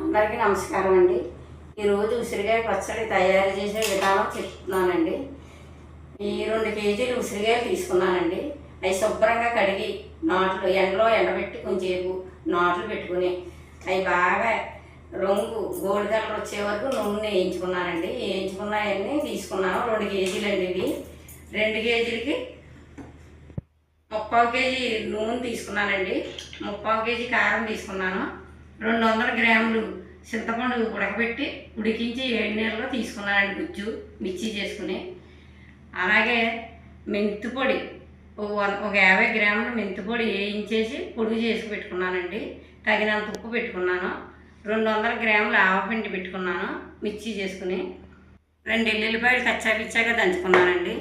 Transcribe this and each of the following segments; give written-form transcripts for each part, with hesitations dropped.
అందరికీ నమస్కారం అండి. ఈరోజు ఉసిరికాయ పచ్చడి తయారు చేసే విధానం చెప్తున్నానండి. ఈ 2 కేజీలు ఉసిరికాయలు తీసుకున్నానండి. అవి శుభ్రంగా కడిగి నాట్లు ఎండలో ఎండబెట్టి కొంచెంసేపు నాట్లు పెట్టుకుని అవి బాగా రంగు గోల్డ్ కలర్ వచ్చే వరకు నూనె వేయించుకున్నానండి. వేయించుకున్నాయన్నీ తీసుకున్నాను. 2 కేజీలు అండి ఇవి. 2 కేజీలకి 3/4 కేజీ నూనె తీసుకున్నానండి. 3/4 కేజీ కారం తీసుకున్నాను. 200 గ్రాములు చింతపండు ఉడకబెట్టి ఉడికించి 7 నీళ్ళలో తీసుకున్నానండి గుజ్జు మిర్చి చేసుకుని. అలాగే మెంతి పొడి ఒక 50 గ్రాములు మెంతి పొడి వేయించేసి పొడి చేసి పెట్టుకున్నానండి. తగినంత ఉప్పు పెట్టుకున్నాను. 200 గ్రాములు ఆవపిండి పెట్టుకున్నాను మిర్చి చేసుకుని. 2 ఎల్లుల్లిపాయలు కచ్చాపిచ్చాగా దంచుకున్నానండి.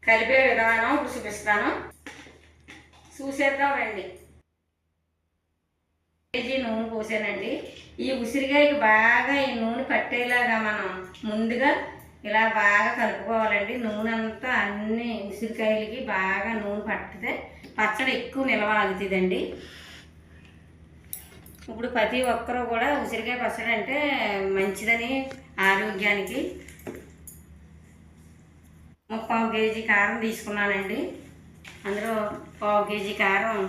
కలిపే విధానం ఇప్పుడు చూపిస్తాను, చూసేద్దాం రండి. కేజీ నూనె పోసానండి. ఈ ఉసిరికాయకి బాగా ఈ నూనె పట్టేలాగా మనం ముందుగా ఇలా బాగా కలుపుకోవాలండి. నూనె అంతా అన్ని ఉసిరికాయలకి బాగా నూనె పట్టితే పచ్చడి ఎక్కువ నిల్వ ఆగుతుందండి. ఇప్పుడు ప్రతి ఒక్కరూ కూడా ఉసిరికాయ పచ్చడి అంటే మంచిదని ఆరోగ్యానికి 3/4 కేజీ కారం తీసుకున్నానండి. అందులో 1/4 కేజీ కారం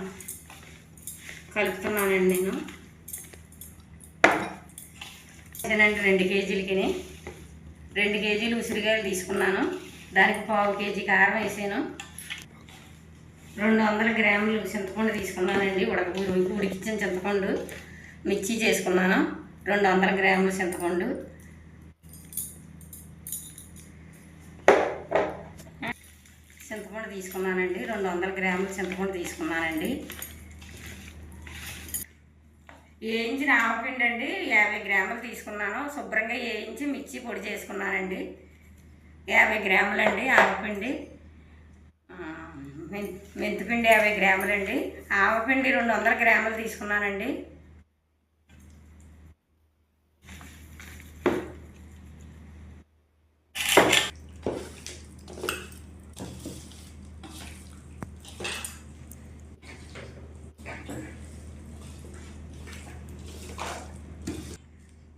కలుపుతున్నానండి నేను. 2 కేజీలకి 2 కేజీలు ఉసిరికాయలు తీసుకున్నాను. దానికి 1/4 కేజీ కారం వేసాను. 200 గ్రాములు చింతపండు తీసుకున్నానండి. ఉడికించిన చింతపండు మిర్చి చేసుకున్నాను. 200 గ్రాములు చింతపండు, తీసుకున్నానండి. 200 గ్రాములు చింతపండు తీసుకున్నానండి. వేయించిన ఆవపిండి అండి 50 గ్రాములు తీసుకున్నాను. శుభ్రంగా వేయించి మిర్చి పొడి చేసుకున్నానండి. 50 గ్రాములు అండి ఆవపిండి. మెంతిపిండి 50 గ్రాములు అండి. ఆవపిండి 200 గ్రాములు తీసుకున్నానండి.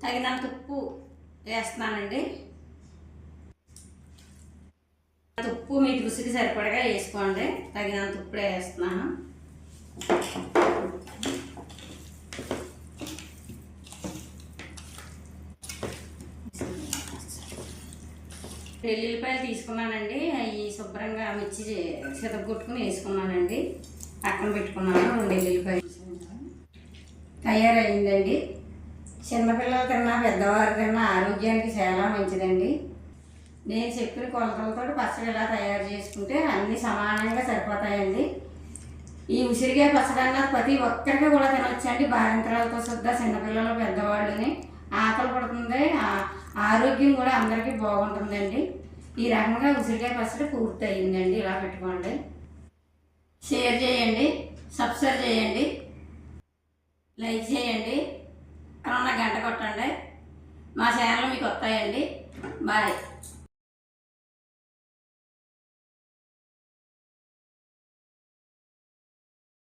తగినంత ఉప్పు వేస్తున్నానండి. ఉప్పు మీ రుచికి సరిపడగా వేసుకోండి. తగినంత ఉప్పు వేస్తున్నాను. ఎల్లుల్లిపాయలు తీసుకున్నానండి. అవి శుభ్రంగా మిర్చి చితగొట్టుకుని వేసుకున్నానండి. పక్కన పెట్టుకున్నాను. 2 ఎల్లుల్లిపాయలు తయారైందండి. చిన్నపిల్లలు తిన్నా పెద్దవారు తిన్నా ఆరోగ్యానికి చాలా మంచిదండి. నేను చెప్పిన కొలతలతో పచ్చడి ఇలా తయారు చేసుకుంటే అన్నీ సమానంగా సరిపోతాయండి. ఈ ఉసిరికాయ పచ్చడి అన్నది ప్రతి ఒక్కరికి కూడా తినొచ్చండి. బాలింతరాలతో సుద్దా చిన్నపిల్లలు పెద్దవాళ్ళని ఆకలి పడుతుంది. ఆరోగ్యం కూడా అందరికీ బాగుంటుందండి. ఈ రకంగా ఉసిరికాయ పచ్చడి పూర్తి అయ్యిందండి. ఇలా పెట్టుకోండి. షేర్ చేయండి, సబ్స్క్రైబ్ చేయండి, లైక్ చేయండి, అలా గంట కొట్టండి. మా ఛానల్ మీకు వస్తాయండి. బాయ్.